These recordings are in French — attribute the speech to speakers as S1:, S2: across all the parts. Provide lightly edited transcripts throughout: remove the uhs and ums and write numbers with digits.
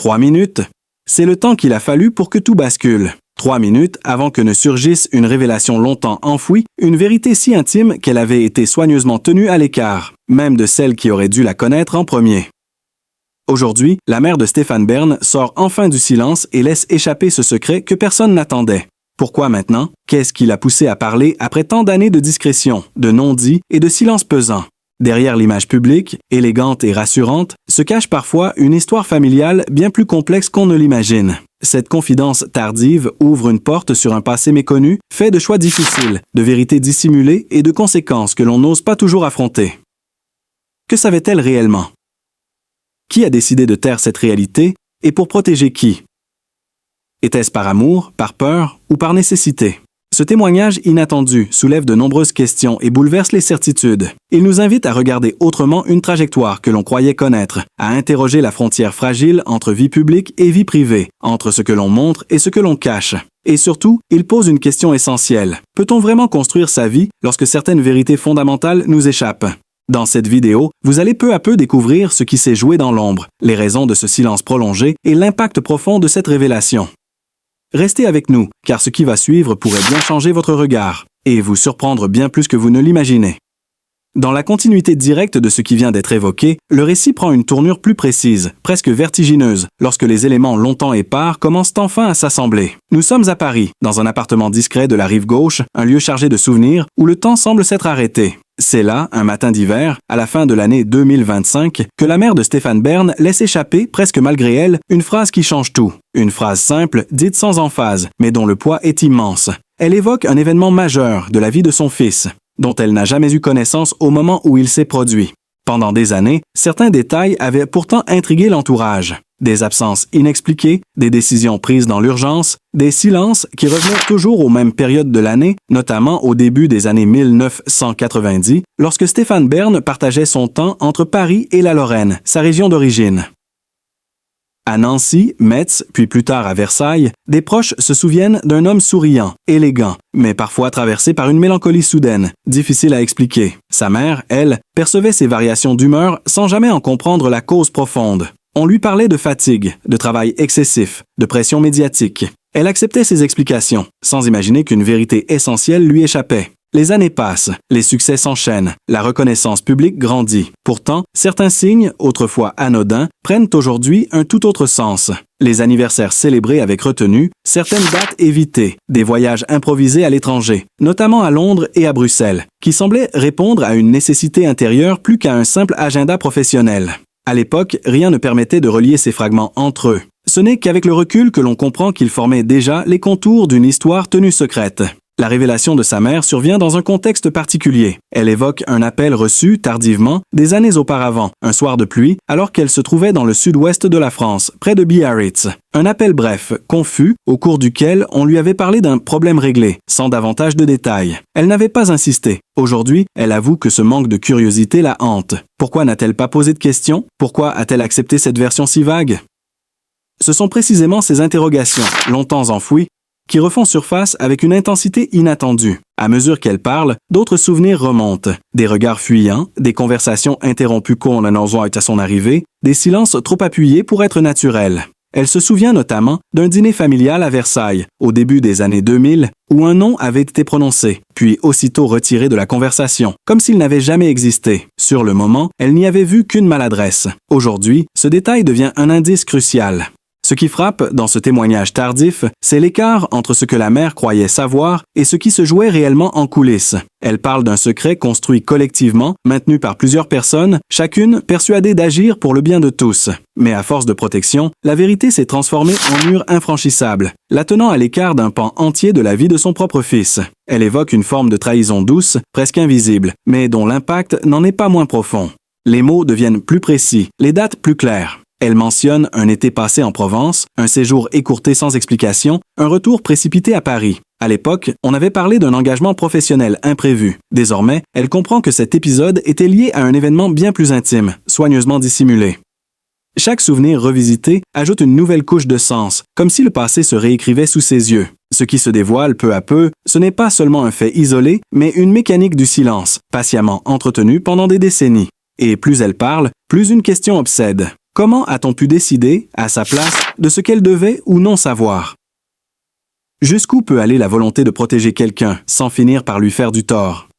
S1: 3 minutes? C'est le temps qu'il a fallu pour que tout bascule. 3 minutes avant que ne surgisse une révélation longtemps enfouie, une vérité si intime qu'elle avait été soigneusement tenue à l'écart, même de celle qui aurait dû la connaître en premier. Aujourd'hui, la mère de Stéphane Bern sort enfin du silence et laisse échapper ce secret que personne n'attendait. Pourquoi maintenant? Qu'est-ce qui l'a poussé à parler après tant d'années de discrétion, de non-dits et de silence pesant? Derrière l'image publique, élégante et rassurante, se cache parfois une histoire familiale bien plus complexe qu'on ne l'imagine. Cette confidence tardive ouvre une porte sur un passé méconnu, fait de choix difficiles, de vérités dissimulées et de conséquences que l'on n'ose pas toujours affronter. Que savait-elle réellement? Qui a décidé de taire cette réalité et pour protéger qui? Était-ce par amour, par peur ou par nécessité? Ce témoignage inattendu soulève de nombreuses questions et bouleverse les certitudes. Il nous invite à regarder autrement une trajectoire que l'on croyait connaître, à interroger la frontière fragile entre vie publique et vie privée, entre ce que l'on montre et ce que l'on cache. Et surtout, il pose une question essentielle. Peut-on vraiment construire sa vie lorsque certaines vérités fondamentales nous échappent? Dans cette vidéo, vous allez peu à peu découvrir ce qui s'est joué dans l'ombre, les raisons de ce silence prolongé et l'impact profond de cette révélation. Restez avec nous, car ce qui va suivre pourrait bien changer votre regard, et vous surprendre bien plus que vous ne l'imaginez. Dans la continuité directe de ce qui vient d'être évoqué, le récit prend une tournure plus précise, presque vertigineuse, lorsque les éléments longtemps épars commencent enfin à s'assembler. Nous sommes à Paris, dans un appartement discret de la rive gauche, un lieu chargé de souvenirs, où le temps semble s'être arrêté. C'est là, un matin d'hiver, à la fin de l'année 2025, que la mère de Stéphane Bern laisse échapper, presque malgré elle, une phrase qui change tout. Une phrase simple, dite sans emphase, mais dont le poids est immense. Elle évoque un événement majeur de la vie de son fils, dont elle n'a jamais eu connaissance au moment où il s'est produit. Pendant des années, certains détails avaient pourtant intrigué l'entourage. Des absences inexpliquées, des décisions prises dans l'urgence, des silences qui revenaient toujours aux mêmes périodes de l'année, notamment au début des années 1990, lorsque Stéphane Bern partageait son temps entre Paris et la Lorraine, sa région d'origine. À Nancy, Metz, puis plus tard à Versailles, des proches se souviennent d'un homme souriant, élégant, mais parfois traversé par une mélancolie soudaine, difficile à expliquer. Sa mère, elle, percevait ces variations d'humeur sans jamais en comprendre la cause profonde. On lui parlait de fatigue, de travail excessif, de pression médiatique. Elle acceptait ces explications, sans imaginer qu'une vérité essentielle lui échappait. Les années passent, les succès s'enchaînent, la reconnaissance publique grandit. Pourtant, certains signes, autrefois anodins, prennent aujourd'hui un tout autre sens. Les anniversaires célébrés avec retenue, certaines dates évitées, des voyages improvisés à l'étranger, notamment à Londres et à Bruxelles, qui semblaient répondre à une nécessité intérieure plus qu'à un simple agenda professionnel. À l'époque, rien ne permettait de relier ces fragments entre eux. Ce n'est qu'avec le recul que l'on comprend qu'ils formaient déjà les contours d'une histoire tenue secrète. La révélation de sa mère survient dans un contexte particulier. Elle évoque un appel reçu tardivement, des années auparavant, un soir de pluie, alors qu'elle se trouvait dans le sud-ouest de la France, près de Biarritz. Un appel bref, confus, au cours duquel on lui avait parlé d'un problème réglé, sans davantage de détails. Elle n'avait pas insisté. Aujourd'hui, elle avoue que ce manque de curiosité la hante. Pourquoi n'a-t-elle pas posé de questions? Pourquoi a-t-elle accepté cette version si vague? Ce sont précisément ces interrogations, longtemps enfouies, qui refont surface avec une intensité inattendue. À mesure qu'elle parle, d'autres souvenirs remontent. Des regards fuyants, des conversations interrompues qu'on annonçant à son arrivée, des silences trop appuyés pour être naturels. Elle se souvient notamment d'un dîner familial à Versailles, au début des années 2000, où un nom avait été prononcé, puis aussitôt retiré de la conversation, comme s'il n'avait jamais existé. Sur le moment, elle n'y avait vu qu'une maladresse. Aujourd'hui, ce détail devient un indice crucial. Ce qui frappe dans ce témoignage tardif, c'est l'écart entre ce que la mère croyait savoir et ce qui se jouait réellement en coulisses. Elle parle d'un secret construit collectivement, maintenu par plusieurs personnes, chacune persuadée d'agir pour le bien de tous. Mais à force de protection, la vérité s'est transformée en mur infranchissable, la tenant à l'écart d'un pan entier de la vie de son propre fils. Elle évoque une forme de trahison douce, presque invisible, mais dont l'impact n'en est pas moins profond. Les mots deviennent plus précis, les dates plus claires. Elle mentionne un été passé en Provence, un séjour écourté sans explication, un retour précipité à Paris. À l'époque, on avait parlé d'un engagement professionnel imprévu. Désormais, elle comprend que cet épisode était lié à un événement bien plus intime, soigneusement dissimulé. Chaque souvenir revisité ajoute une nouvelle couche de sens, comme si le passé se réécrivait sous ses yeux. Ce qui se dévoile peu à peu, ce n'est pas seulement un fait isolé, mais une mécanique du silence, patiemment entretenue pendant des décennies. Et plus elle parle, plus une question obsède. Comment a-t-on pu décider, à sa place, de ce qu'elle devait ou non savoir? Jusqu'où peut aller la volonté de protéger quelqu'un sans finir par lui faire du tort?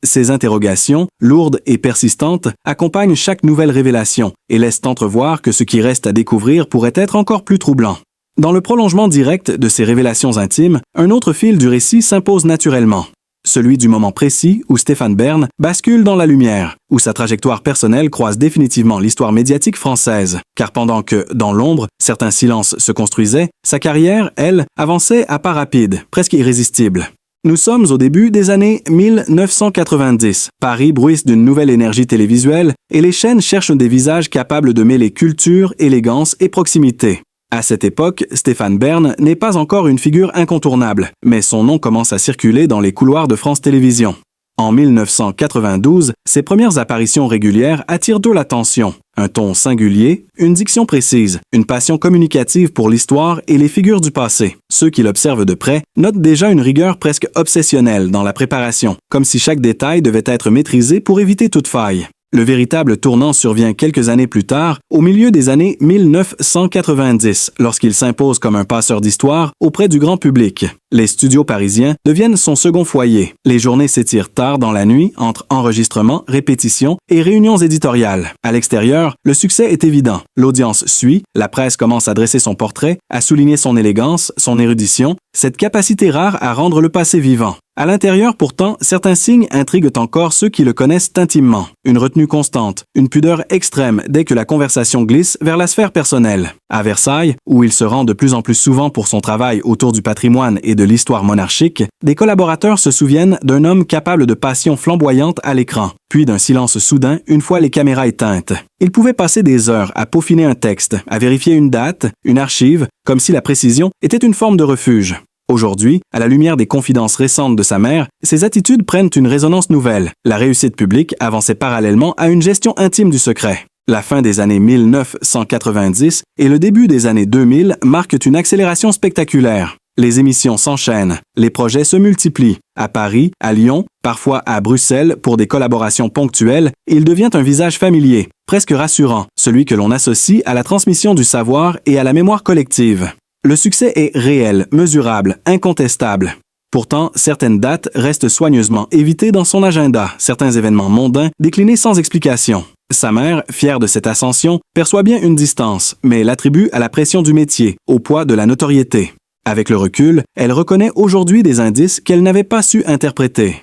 S1: Ces interrogations, lourdes et persistantes, accompagnent chaque nouvelle révélation et laissent entrevoir que ce qui reste à découvrir pourrait être encore plus troublant. Dans le prolongement direct de ces révélations intimes, un autre fil du récit s'impose naturellement. Celui du moment précis où Stéphane Bern bascule dans la lumière, où sa trajectoire personnelle croise définitivement l'histoire médiatique française. Car pendant que, dans l'ombre, certains silences se construisaient, sa carrière, elle, avançait à pas rapides, presque irrésistibles. Nous sommes au début des années 1990. Paris bruisse d'une nouvelle énergie télévisuelle et les chaînes cherchent des visages capables de mêler culture, élégance et proximité. À cette époque, Stéphane Bern n'est pas encore une figure incontournable, mais son nom commence à circuler dans les couloirs de France Télévisions. En 1992, ses premières apparitions régulières attirent de l'attention. Un ton singulier, une diction précise, une passion communicative pour l'histoire et les figures du passé. Ceux qui l'observent de près notent déjà une rigueur presque obsessionnelle dans la préparation, comme si chaque détail devait être maîtrisé pour éviter toute faille. Le véritable tournant survient quelques années plus tard, au milieu des années 1990, lorsqu'il s'impose comme un passeur d'histoire auprès du grand public. Les studios parisiens deviennent son second foyer. Les journées s'étirent tard dans la nuit entre enregistrements, répétitions et réunions éditoriales. À l'extérieur, le succès est évident. L'audience suit, la presse commence à dresser son portrait, à souligner son élégance, son érudition, cette capacité rare à rendre le passé vivant. À l'intérieur, pourtant, certains signes intriguent encore ceux qui le connaissent intimement. Une retenue constante, une pudeur extrême dès que la conversation glisse vers la sphère personnelle. À Versailles, où il se rend de plus en plus souvent pour son travail autour du patrimoine et de l'histoire monarchique, des collaborateurs se souviennent d'un homme capable de passion flamboyante à l'écran, puis d'un silence soudain une fois les caméras éteintes. Il pouvait passer des heures à peaufiner un texte, à vérifier une date, une archive, comme si la précision était une forme de refuge. Aujourd'hui, à la lumière des confidences récentes de sa mère, ses attitudes prennent une résonance nouvelle. La réussite publique avançait parallèlement à une gestion intime du secret. La fin des années 1990 et le début des années 2000 marquent une accélération spectaculaire. Les émissions s'enchaînent, les projets se multiplient. À Paris, à Lyon, parfois à Bruxelles pour des collaborations ponctuelles, il devient un visage familier, presque rassurant, celui que l'on associe à la transmission du savoir et à la mémoire collective. Le succès est réel, mesurable, incontestable. Pourtant, certaines dates restent soigneusement évitées dans son agenda, certains événements mondains déclinés sans explication. Sa mère, fière de cette ascension, perçoit bien une distance, mais l'attribue à la pression du métier, au poids de la notoriété. Avec le recul, elle reconnaît aujourd'hui des indices qu'elle n'avait pas su interpréter.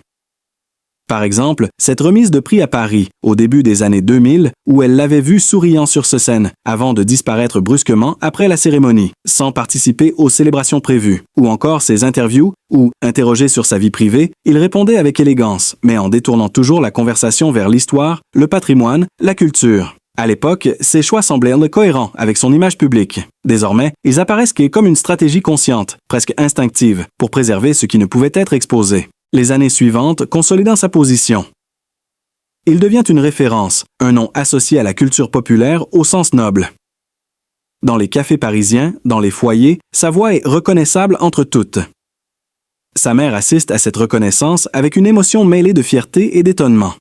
S1: Par exemple, cette remise de prix à Paris, au début des années 2000, où elle l'avait vu souriant sur ce scène, avant de disparaître brusquement après la cérémonie, sans participer aux célébrations prévues. Ou encore ses interviews, où, interrogé sur sa vie privée, il répondait avec élégance, mais en détournant toujours la conversation vers l'histoire, le patrimoine, la culture. À l'époque, ses choix semblaient cohérents avec son image publique. Désormais, ils apparaissent comme une stratégie consciente, presque instinctive, pour préserver ce qui ne pouvait être exposé. Les années suivantes consolidant sa position. Il devient une référence, un nom associé à la culture populaire au sens noble. Dans les cafés parisiens, dans les foyers, sa voix est reconnaissable entre toutes. Sa mère assiste à cette reconnaissance avec une émotion mêlée de fierté et d'étonnement.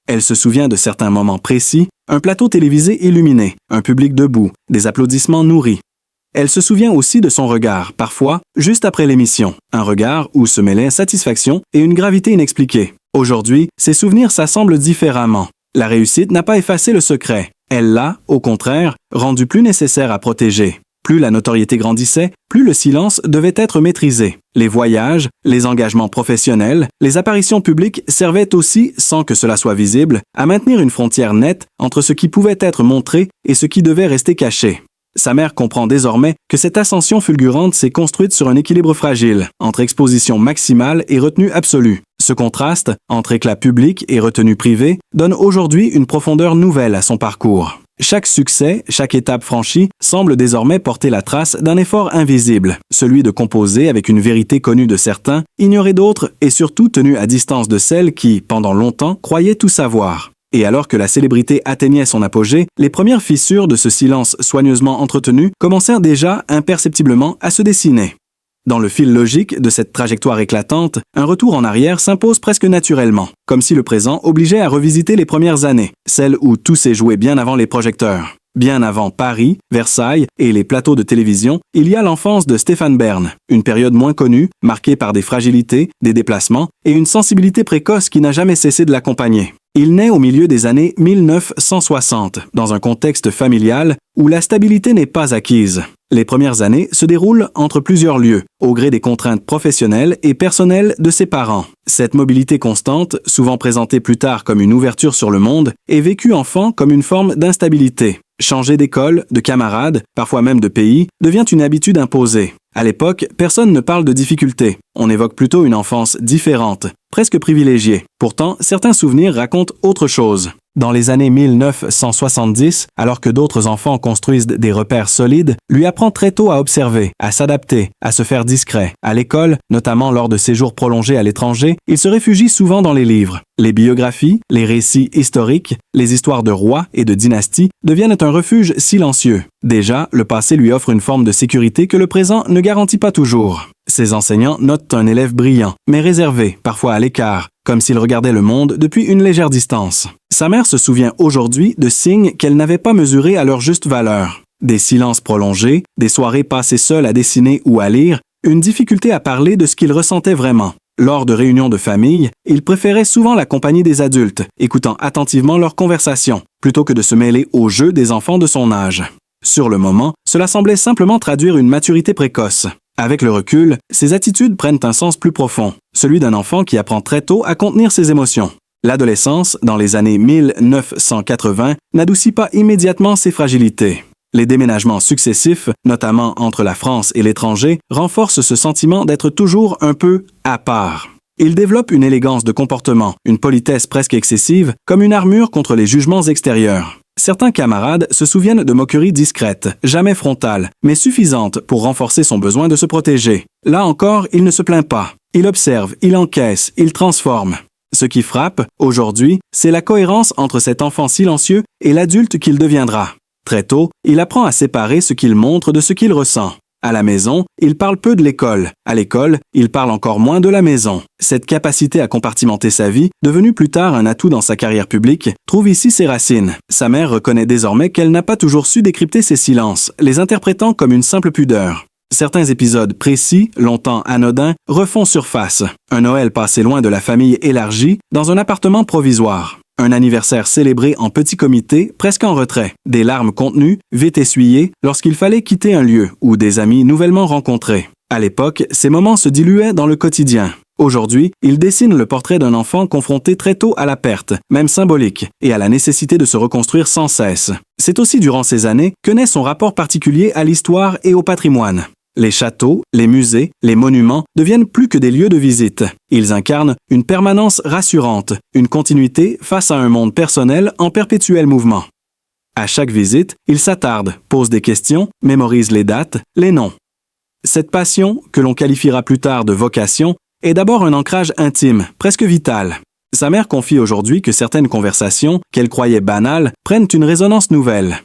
S1: Elle se souvient de certains moments précis, un plateau télévisé illuminé, un public debout, des applaudissements nourris. Elle se souvient aussi de son regard, parfois, juste après l'émission. Un regard où se mêlaient satisfaction et une gravité inexpliquée. Aujourd'hui, ses souvenirs s'assemblent différemment. La réussite n'a pas effacé le secret. Elle l'a, au contraire, rendu plus nécessaire à protéger. Plus la notoriété grandissait, plus le silence devait être maîtrisé. Les voyages, les engagements professionnels, les apparitions publiques servaient aussi, sans que cela soit visible, à maintenir une frontière nette entre ce qui pouvait être montré et ce qui devait rester caché. Sa mère comprend désormais que cette ascension fulgurante s'est construite sur un équilibre fragile, entre exposition maximale et retenue absolue. Ce contraste, entre éclat public et retenue privée, donne aujourd'hui une profondeur nouvelle à son parcours. Chaque succès, chaque étape franchie, semble désormais porter la trace d'un effort invisible, celui de composer avec une vérité connue de certains, ignorée d'autres et surtout tenue à distance de celles qui, pendant longtemps, croyaient tout savoir. Et alors que la célébrité atteignait son apogée, les premières fissures de ce silence soigneusement entretenu commencèrent déjà imperceptiblement à se dessiner. Dans le fil logique de cette trajectoire éclatante, un retour en arrière s'impose presque naturellement, comme si le présent obligeait à revisiter les premières années, celles où tout s'est joué bien avant les projecteurs. Bien avant Paris, Versailles et les plateaux de télévision, il y a l'enfance de Stéphane Bern, une période moins connue, marquée par des fragilités, des déplacements et une sensibilité précoce qui n'a jamais cessé de l'accompagner. Il naît au milieu des années 1960, dans un contexte familial où la stabilité n'est pas acquise. Les premières années se déroulent entre plusieurs lieux, au gré des contraintes professionnelles et personnelles de ses parents. Cette mobilité constante, souvent présentée plus tard comme une ouverture sur le monde, est vécue enfant comme une forme d'instabilité. Changer d'école, de camarades, parfois même de pays, devient une habitude imposée. À l'époque, personne ne parle de difficultés. On évoque plutôt une enfance différente, presque privilégiée. Pourtant, certains souvenirs racontent autre chose. Dans les années 1970, alors que d'autres enfants construisent des repères solides, lui apprend très tôt à observer, à s'adapter, à se faire discret. À l'école, notamment lors de séjours prolongés à l'étranger, il se réfugie souvent dans les livres. Les biographies, les récits historiques, les histoires de rois et de dynasties deviennent un refuge silencieux. Déjà, le passé lui offre une forme de sécurité que le présent ne garantit pas toujours. Ses enseignants notent un élève brillant, mais réservé, parfois à l'écart, comme s'il regardait le monde depuis une légère distance. Sa mère se souvient aujourd'hui de signes qu'elle n'avait pas mesurés à leur juste valeur. Des silences prolongés, des soirées passées seules à dessiner ou à lire, une difficulté à parler de ce qu'il ressentait vraiment. Lors de réunions de famille, il préférait souvent la compagnie des adultes, écoutant attentivement leurs conversations, plutôt que de se mêler aux jeux des enfants de son âge. Sur le moment, cela semblait simplement traduire une maturité précoce. Avec le recul, ses attitudes prennent un sens plus profond, celui d'un enfant qui apprend très tôt à contenir ses émotions. L'adolescence, dans les années 1980, n'adoucit pas immédiatement ses fragilités. Les déménagements successifs, notamment entre la France et l'étranger, renforcent ce sentiment d'être toujours un peu à part. Il développe une élégance de comportement, une politesse presque excessive, comme une armure contre les jugements extérieurs. Certains camarades se souviennent de moqueries discrètes, jamais frontales, mais suffisantes pour renforcer son besoin de se protéger. Là encore, il ne se plaint pas. Il observe, il encaisse, il transforme. Ce qui frappe, aujourd'hui, c'est la cohérence entre cet enfant silencieux et l'adulte qu'il deviendra. Très tôt, il apprend à séparer ce qu'il montre de ce qu'il ressent. À la maison, il parle peu de l'école. À l'école, il parle encore moins de la maison. Cette capacité à compartimenter sa vie, devenue plus tard un atout dans sa carrière publique, trouve ici ses racines. Sa mère reconnaît désormais qu'elle n'a pas toujours su décrypter ses silences, les interprétant comme une simple pudeur. Certains épisodes précis, longtemps anodins, refont surface. Un Noël passé loin de la famille élargie, dans un appartement provisoire. Un anniversaire célébré en petit comité, presque en retrait. Des larmes contenues, vite essuyées, lorsqu'il fallait quitter un lieu ou des amis nouvellement rencontrés. À l'époque, ces moments se diluaient dans le quotidien. Aujourd'hui, il dessine le portrait d'un enfant confronté très tôt à la perte, même symbolique, et à la nécessité de se reconstruire sans cesse. C'est aussi durant ces années que naît son rapport particulier à l'histoire et au patrimoine. Les châteaux, les musées, les monuments deviennent plus que des lieux de visite. Ils incarnent une permanence rassurante, une continuité face à un monde personnel en perpétuel mouvement. À chaque visite, il s'attarde, pose des questions, mémorise les dates, les noms. Cette passion, que l'on qualifiera plus tard de vocation, est d'abord un ancrage intime, presque vital. Sa mère confie aujourd'hui que certaines conversations, qu'elle croyait banales, prennent une résonance nouvelle.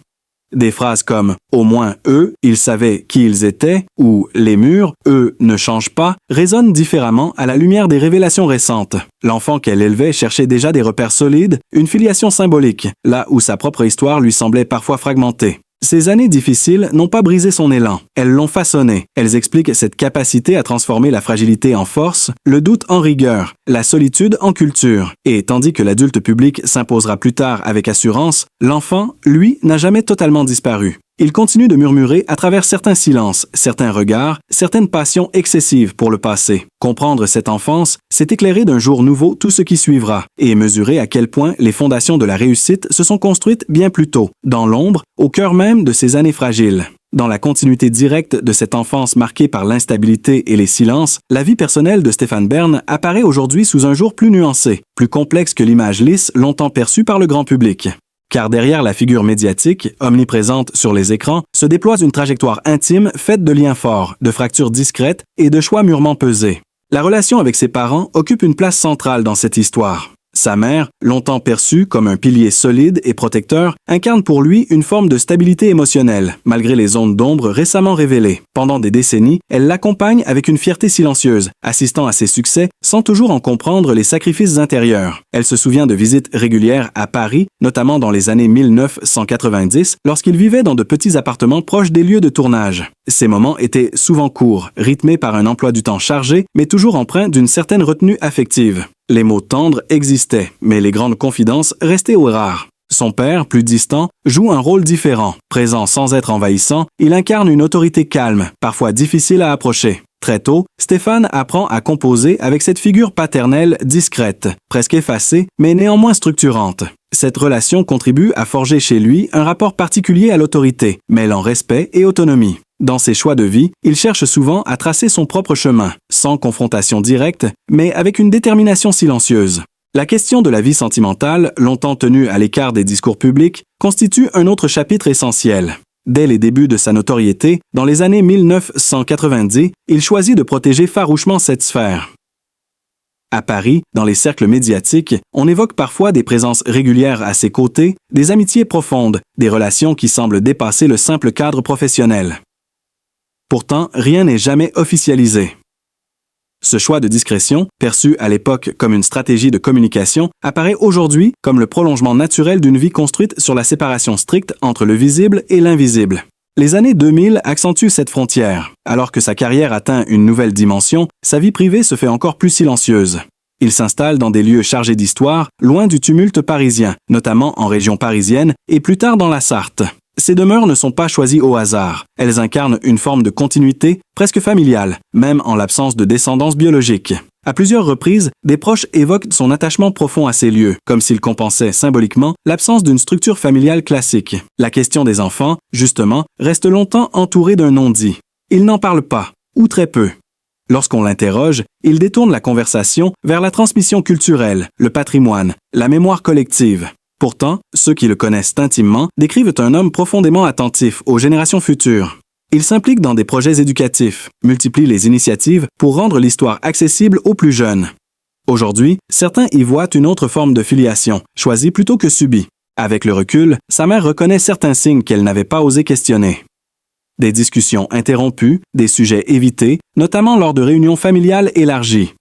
S1: Des phrases comme « au moins eux, ils savaient qui ils étaient » ou « les murs, eux, ne changent pas » résonnent différemment à la lumière des révélations récentes. L'enfant qu'elle élevait cherchait déjà des repères solides, une filiation symbolique, là où sa propre histoire lui semblait parfois fragmentée. Ces années difficiles n'ont pas brisé son élan, elles l'ont façonné. Elles expliquent cette capacité à transformer la fragilité en force, le doute en rigueur, la solitude en culture. Et tandis que l'adulte public s'imposera plus tard avec assurance, l'enfant, lui, n'a jamais totalement disparu. Il continue de murmurer à travers certains silences, certains regards, certaines passions excessives pour le passé. Comprendre cette enfance, c'est éclairer d'un jour nouveau tout ce qui suivra, et mesurer à quel point les fondations de la réussite se sont construites bien plus tôt, dans l'ombre, au cœur même de ces années fragiles. Dans la continuité directe de cette enfance marquée par l'instabilité et les silences, la vie personnelle de Stéphane Bern apparaît aujourd'hui sous un jour plus nuancé, plus complexe que l'image lisse longtemps perçue par le grand public. Car derrière la figure médiatique, omniprésente sur les écrans, se déploie une trajectoire intime faite de liens forts, de fractures discrètes et de choix mûrement pesés. La relation avec ses parents occupe une place centrale dans cette histoire. Sa mère, longtemps perçue comme un pilier solide et protecteur, incarne pour lui une forme de stabilité émotionnelle, malgré les zones d'ombre récemment révélées. Pendant des décennies, elle l'accompagne avec une fierté silencieuse, assistant à ses succès sans toujours en comprendre les sacrifices intérieurs. Elle se souvient de visites régulières à Paris, notamment dans les années 1990, lorsqu'il vivait dans de petits appartements proches des lieux de tournage. Ces moments étaient souvent courts, rythmés par un emploi du temps chargé, mais toujours empreints d'une certaine retenue affective. Les mots tendres existaient, mais les grandes confidences restaient rares. Son père, plus distant, joue un rôle différent. Présent sans être envahissant, il incarne une autorité calme, parfois difficile à approcher. Très tôt, Stéphane apprend à composer avec cette figure paternelle discrète, presque effacée, mais néanmoins structurante. Cette relation contribue à forger chez lui un rapport particulier à l'autorité, mêlant respect et autonomie. Dans ses choix de vie, il cherche souvent à tracer son propre chemin, sans confrontation directe, mais avec une détermination silencieuse. La question de la vie sentimentale, longtemps tenue à l'écart des discours publics, constitue un autre chapitre essentiel. Dès les débuts de sa notoriété, dans les années 1990, il choisit de protéger farouchement cette sphère. À Paris, dans les cercles médiatiques, on évoque parfois des présences régulières à ses côtés, des amitiés profondes, des relations qui semblent dépasser le simple cadre professionnel. Pourtant, rien n'est jamais officialisé. Ce choix de discrétion, perçu à l'époque comme une stratégie de communication, apparaît aujourd'hui comme le prolongement naturel d'une vie construite sur la séparation stricte entre le visible et l'invisible. Les années 2000 accentuent cette frontière. Alors que sa carrière atteint une nouvelle dimension, sa vie privée se fait encore plus silencieuse. Il s'installe dans des lieux chargés d'histoire, loin du tumulte parisien, notamment en région parisienne et plus tard dans la Sarthe. Ces demeures ne sont pas choisies au hasard. Elles incarnent une forme de continuité, presque familiale, même en l'absence de descendance biologique. À plusieurs reprises, des proches évoquent son attachement profond à ces lieux, comme s'il compensait symboliquement l'absence d'une structure familiale classique. La question des enfants, justement, reste longtemps entourée d'un non-dit. Il n'en parle pas, ou très peu. Lorsqu'on l'interroge, il détourne la conversation vers la transmission culturelle, le patrimoine, la mémoire collective. Pourtant, ceux qui le connaissent intimement décrivent un homme profondément attentif aux générations futures. Il s'implique dans des projets éducatifs, multiplie les initiatives pour rendre l'histoire accessible aux plus jeunes. Aujourd'hui, certains y voient une autre forme de filiation, choisie plutôt que subie. Avec le recul, sa mère reconnaît certains signes qu'elle n'avait pas osé questionner. Des discussions interrompues, des sujets évités, notamment lors de réunions familiales élargies.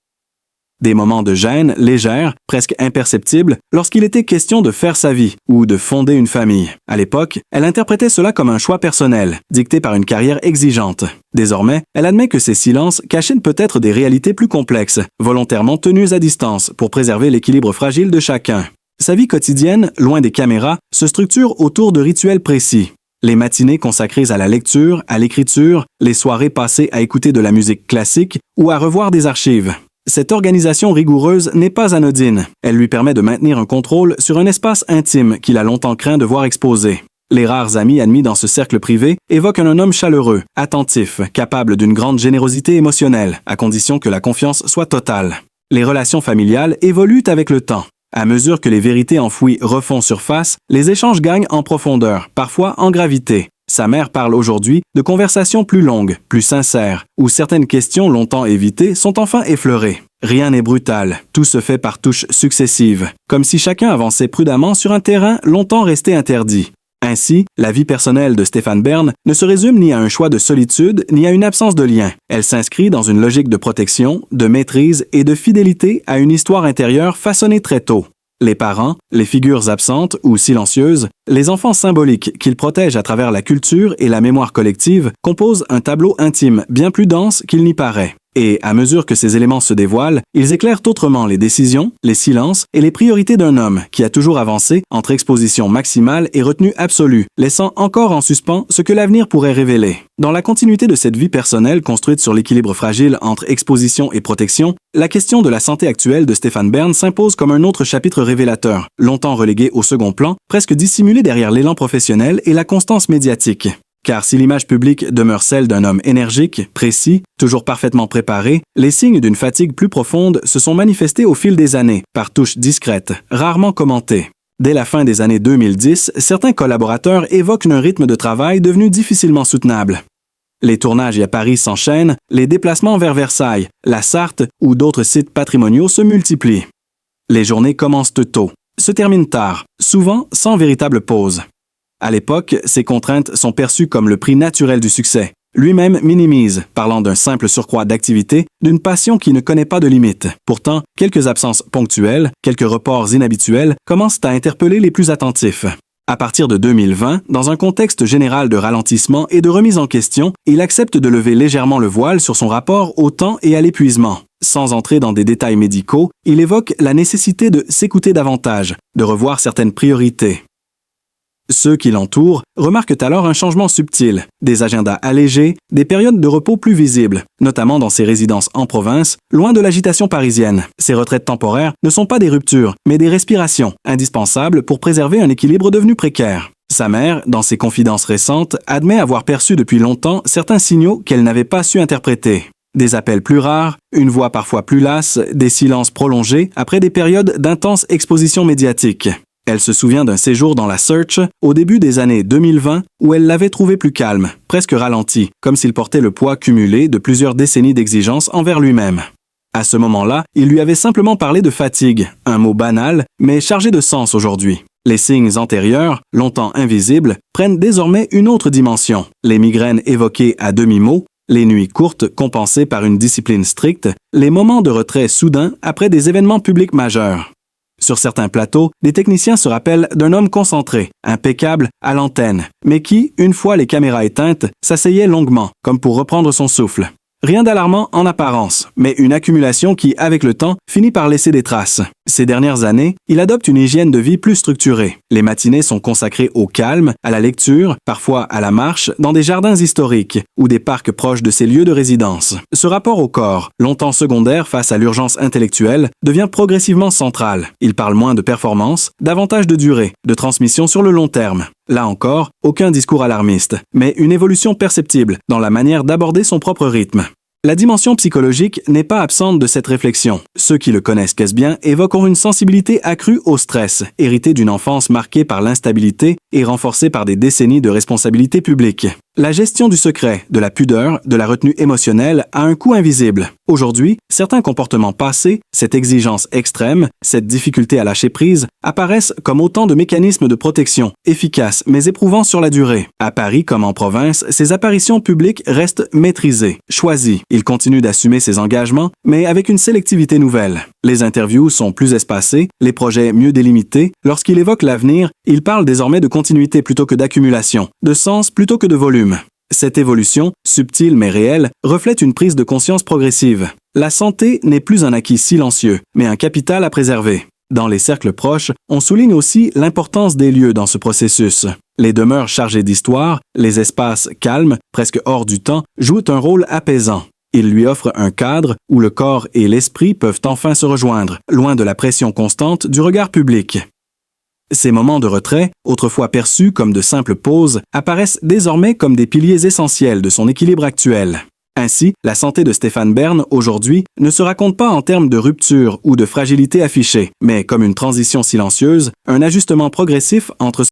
S1: Des moments de gêne légère, presque imperceptibles, lorsqu'il était question de faire sa vie ou de fonder une famille. À l'époque, elle interprétait cela comme un choix personnel, dicté par une carrière exigeante. Désormais, elle admet que ces silences cachinent peut-être des réalités plus complexes, volontairement tenues à distance pour préserver l'équilibre fragile de chacun. Sa vie quotidienne, loin des caméras, se structure autour de rituels précis. Les matinées consacrées à la lecture, à l'écriture, les soirées passées à écouter de la musique classique ou à revoir des archives. Cette organisation rigoureuse n'est pas anodine. Elle lui permet de maintenir un contrôle sur un espace intime qu'il a longtemps craint de voir exposé. Les rares amis admis dans ce cercle privé évoquent un homme chaleureux, attentif, capable d'une grande générosité émotionnelle, à condition que la confiance soit totale. Les relations familiales évoluent avec le temps. À mesure que les vérités enfouies refont surface, les échanges gagnent en profondeur, parfois en gravité. Sa mère parle aujourd'hui de conversations plus longues, plus sincères, où certaines questions longtemps évitées sont enfin effleurées. Rien n'est brutal, tout se fait par touches successives, comme si chacun avançait prudemment sur un terrain longtemps resté interdit. Ainsi, la vie personnelle de Stéphane Bern ne se résume ni à un choix de solitude, ni à une absence de lien. Elle s'inscrit dans une logique de protection, de maîtrise et de fidélité à une histoire intérieure façonnée très tôt. Les parents, les figures absentes ou silencieuses, les enfants symboliques qu'il protège à travers la culture et la mémoire collective composent un tableau intime bien plus dense qu'il n'y paraît. Et à mesure que ces éléments se dévoilent, ils éclairent autrement les décisions, les silences et les priorités d'un homme qui a toujours avancé entre exposition maximale et retenue absolue, laissant encore en suspens ce que l'avenir pourrait révéler. Dans la continuité de cette vie personnelle construite sur l'équilibre fragile entre exposition et protection, la question de la santé actuelle de Stéphane Bern s'impose comme un autre chapitre révélateur, longtemps relégué au second plan, presque dissimulé derrière l'élan professionnel et la constance médiatique. Car si l'image publique demeure celle d'un homme énergique, précis, toujours parfaitement préparé, les signes d'une fatigue plus profonde se sont manifestés au fil des années, par touches discrètes, rarement commentées. Dès la fin des années 2010, certains collaborateurs évoquent un rythme de travail devenu difficilement soutenable. Les tournages à Paris s'enchaînent, les déplacements vers Versailles, la Sarthe ou d'autres sites patrimoniaux se multiplient. Les journées commencent tôt, se terminent tard, souvent sans véritable pause. À l'époque, ces contraintes sont perçues comme le prix naturel du succès. Lui-même minimise, parlant d'un simple surcroît d'activité, d'une passion qui ne connaît pas de limite. Pourtant, quelques absences ponctuelles, quelques reports inhabituels commencent à interpeller les plus attentifs. À partir de 2020, dans un contexte général de ralentissement et de remise en question, il accepte de lever légèrement le voile sur son rapport au temps et à l'épuisement. Sans entrer dans des détails médicaux, il évoque la nécessité de s'écouter davantage, de revoir certaines priorités. Ceux qui l'entourent remarquent alors un changement subtil, des agendas allégés, des périodes de repos plus visibles, notamment dans ses résidences en province, loin de l'agitation parisienne. Ces retraites temporaires ne sont pas des ruptures, mais des respirations, indispensables pour préserver un équilibre devenu précaire. Sa mère, dans ses confidences récentes, admet avoir perçu depuis longtemps certains signaux qu'elle n'avait pas su interpréter. Des appels plus rares, une voix parfois plus lasse, des silences prolongés après des périodes d'intense exposition médiatique. Elle se souvient d'un séjour dans la Search au début des années 2020 où elle l'avait trouvé plus calme, presque ralenti, comme s'il portait le poids cumulé de plusieurs décennies d'exigence envers lui-même. À ce moment-là, il lui avait simplement parlé de fatigue, un mot banal, mais chargé de sens aujourd'hui. Les signes antérieurs, longtemps invisibles, prennent désormais une autre dimension. Les migraines évoquées à demi-mot, les nuits courtes compensées par une discipline stricte, les moments de retrait soudains après des événements publics majeurs. Sur certains plateaux, des techniciens se rappellent d'un homme concentré, impeccable, à l'antenne, mais qui, une fois les caméras éteintes, s'asseyait longuement, comme pour reprendre son souffle. Rien d'alarmant en apparence, mais une accumulation qui, avec le temps, finit par laisser des traces. Ces dernières années, il adopte une hygiène de vie plus structurée. Les matinées sont consacrées au calme, à la lecture, parfois à la marche, dans des jardins historiques ou des parcs proches de ses lieux de résidence. Ce rapport au corps, longtemps secondaire face à l'urgence intellectuelle, devient progressivement central. Il parle moins de performance, davantage de durée, de transmission sur le long terme. Là encore, aucun discours alarmiste, mais une évolution perceptible dans la manière d'aborder son propre rythme. La dimension psychologique n'est pas absente de cette réflexion. Ceux qui le connaissent bien évoquent une sensibilité accrue au stress, héritée d'une enfance marquée par l'instabilité et renforcée par des décennies de responsabilités publiques. La gestion du secret, de la pudeur, de la retenue émotionnelle a un coût invisible. Aujourd'hui, certains comportements passés, cette exigence extrême, cette difficulté à lâcher prise, apparaissent comme autant de mécanismes de protection, efficaces mais éprouvants sur la durée. À Paris comme en province, ces apparitions publiques restent maîtrisées, choisies. Il continue d'assumer ses engagements, mais avec une sélectivité nouvelle. Les interviews sont plus espacées, les projets mieux délimités. Lorsqu'il évoque l'avenir, il parle désormais de continuité plutôt que d'accumulation, de sens plutôt que de volume. Cette évolution, subtile mais réelle, reflète une prise de conscience progressive. La santé n'est plus un acquis silencieux, mais un capital à préserver. Dans les cercles proches, on souligne aussi l'importance des lieux dans ce processus. Les demeures chargées d'histoire, les espaces calmes, presque hors du temps, jouent un rôle apaisant. Ils lui offrent un cadre où le corps et l'esprit peuvent enfin se rejoindre, loin de la pression constante du regard public. Ces moments de retrait, autrefois perçus comme de simples pauses, apparaissent désormais comme des piliers essentiels de son équilibre actuel. Ainsi, la santé de Stéphane Bern, aujourd'hui, ne se raconte pas en termes de rupture ou de fragilité affichée, mais comme une transition silencieuse, un ajustement progressif entre